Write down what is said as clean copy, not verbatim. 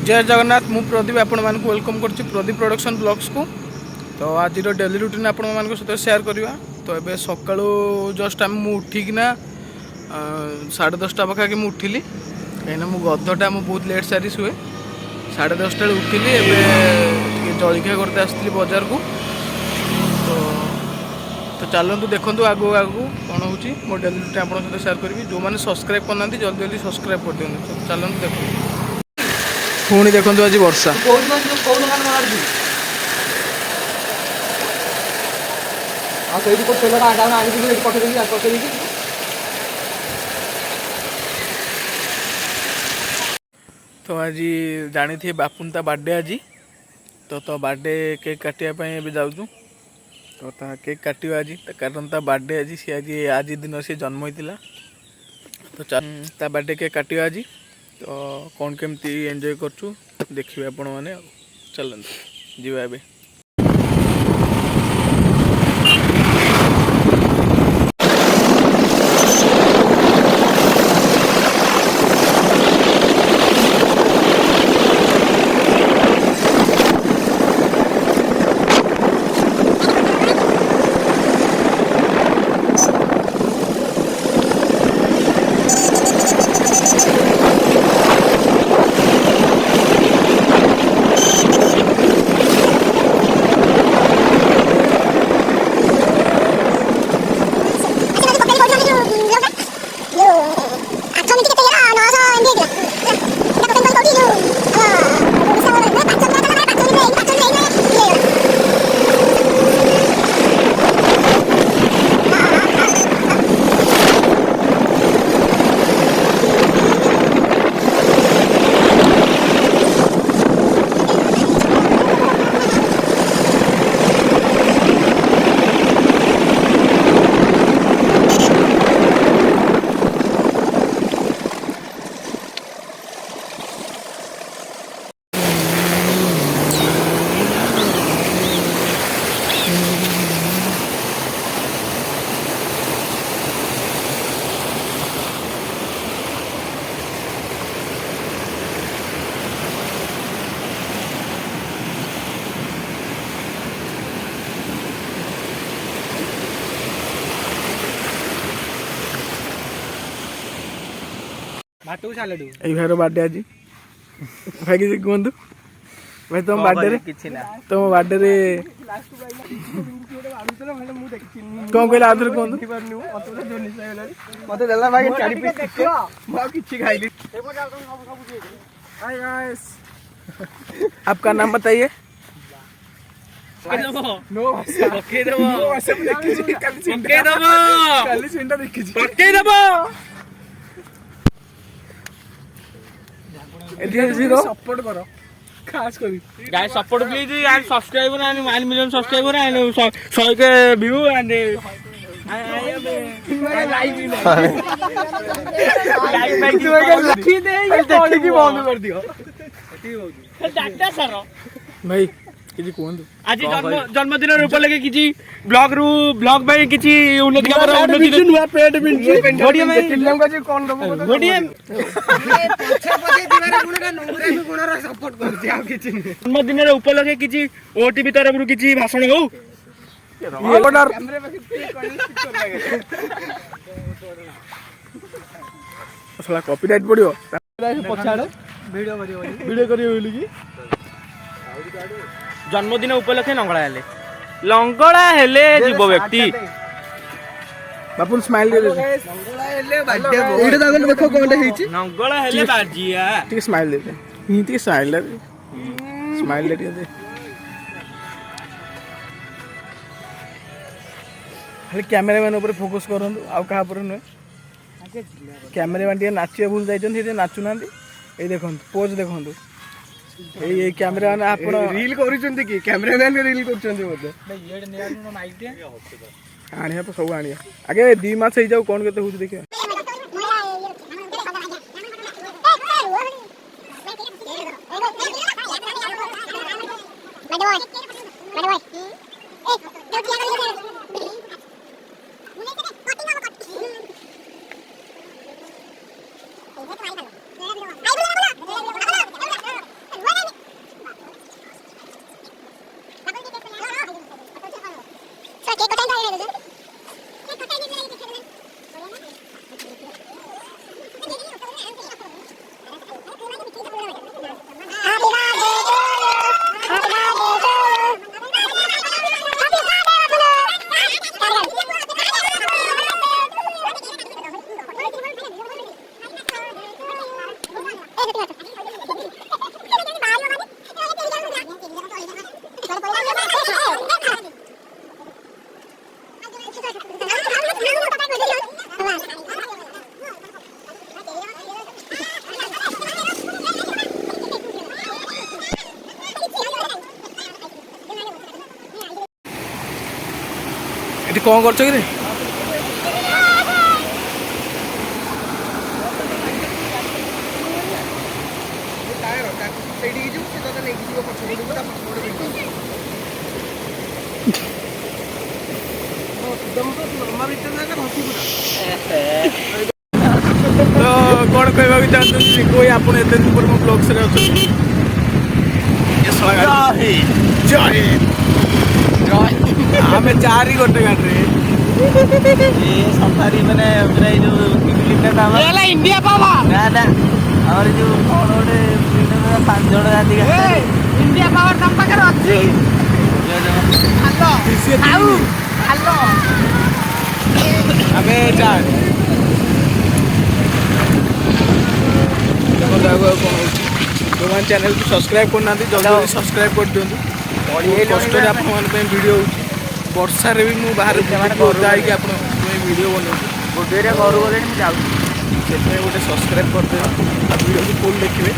जय जगन्नाथ मु प्रदीप आपण मानक वेलकम करछि प्रदीप प्रोडक्शन ब्लॉग्स को। तो आज डेली रूटीन आपण मानक सहित शेयर करवा। तो ये सका जस्ट आम उठिकिना 10:30 पाखापाखि मुझे उठिली कहीं मो गधटा मुझे बहुत लेट सारी शुए 10:30 उठिली। एवं जलखिया करते आसती बजार को। तो चलतु देखूँ आगू आगू कौन हो मो डेली रूटीन आप सहित शेयर करी। जो मैंने सब्सक्राइब करना जल्दी जल्दी सब्सक्राइब कर दिखाँ। चलतु देखो पुणी देखो आज वर्षा तो आज जानी थी बापुन ता बर्थडे आज तो बर्थडे केक काटापी जाऊँ। तो केक काट आज कारण ता बर्थडे आज सी आज दिन से जन्म होता। तो ता बर्थडे केक काट आज तो कौन केमती एंजॉय करछु देखिए आपण मैंने। चलते जीवा ए भाईर बर्थडे आज भाई किसी कहतु भाई तुम बर्थडे तुम बर्थडे कौन कहला आदर कहतु आपका नाम बताइए। सपोर्ट करो खास करी guys support please and subscriber and 1 million subscriber and 100 के व्यू एंड भाई किसी कहतु आज जन्मदिन उपलक्षे किसी ब्लॉग रु ब्लॉग भाई किसी उन्नति खबर उन्नति नुआ पेट बिन घोडिया भाई फिल्म का जी कौन दबो घोडिया पछे पछे दिवारे गुणा नंबर भी गुणा सपोर्ट कर दिया किसी जन्मदिन उपलक्षे किसी ओटीवी तरफ रु किसी भाषण हो ये ऑर्डर कैमरे में स्टिकर लगे असला कॉपीराइट पड़ियो पछाड़ वीडियो करियो बोली की जन्मदिन उपलक्षे लंगड़ा हेले जीव व्यक्ति बापुन स्माइल दे लंगड़ा हेले बर्थडे एटा दागल देखो कोनटा हेची लंगड़ा हेले बाजिया ठीक स्माइल दे ठीक स्माइल दे खाली कैमरामैन ऊपर फोकस करंतु आ कहा पर न कैमरामैन टे नाचिया भूल जाइछन से नाचु नांदी ए देखंतु पोज देखंतु ए कैमरा आप रील करूछन कि कैमरामैन रील करछन बोलते भाई ये नेया नो माइक दे आनिया तो सब आनिया आगे 2 मास हे जाऊ कोन केते होछ देखिया କ'ଣ କରୁଛ କି ରେ? ତ କ'ଣ କହିବାକୁ ଚାହୁଁଛନ୍ତି କୋଇ ଆପଣ ଏତେ ଦିନ ପରେ ମୋ ବ୍ଲଗ୍ସରେ ଅଛନ୍ତି? ଆମେ ଚାରି ଗୋଟେ ଗାଡ଼ିରେ ସଫାରି ମାନେ ପୁରା ଏଇ ଯୋଉ ଇଣ୍ଡିଆ ପାବା ନା ନା ଆମର ଯୋଉ କ'ଣ ଗୋଟେ 5 ଜଣ ରାତି ଇଣ୍ଡିଆ ପାୱାର ତମ ପାଖରେ ଅଛି। ଆମେ ଚାରି ଦେଖନ୍ତୁ ଆଗକୁ ଆଉ କ'ଣ ହେଉଛି। ଯୋଉମାନେ ଚ୍ୟାନେଲକୁ ସବସ୍କ୍ରାଇବ୍ କରୁନାହାନ୍ତି ଜଲ୍ଦି ଜଲ୍ଦି ସବସ୍କ୍ରାଇବ୍ କରିଦିଅନ୍ତୁ। କଷ୍ଟରେ ଆପଣମାନଙ୍କ ପାଇଁ ଭିଡ଼ିଓ ହେଉଛି। ବର୍ଷାରେ ବି ମୁଁ ବାହାରେ ଓଦା ହେଇକି ଆପଣଙ୍କ ପାଇଁ ଭିଡ଼ିଓ ବନାଉଛି। ଗୋଟିଏ ଘରୁ ଗଲେଣି ମୁଁ ଯାଉଛି। ସେଥିପାଇଁ ଗୋଟେ ସବସ୍କ୍ରାଇବ୍ କରିଦେବେ ଆଉ ଭିଡ଼ିଓକୁ ଫୁଲ୍ ଦେଖିବେ।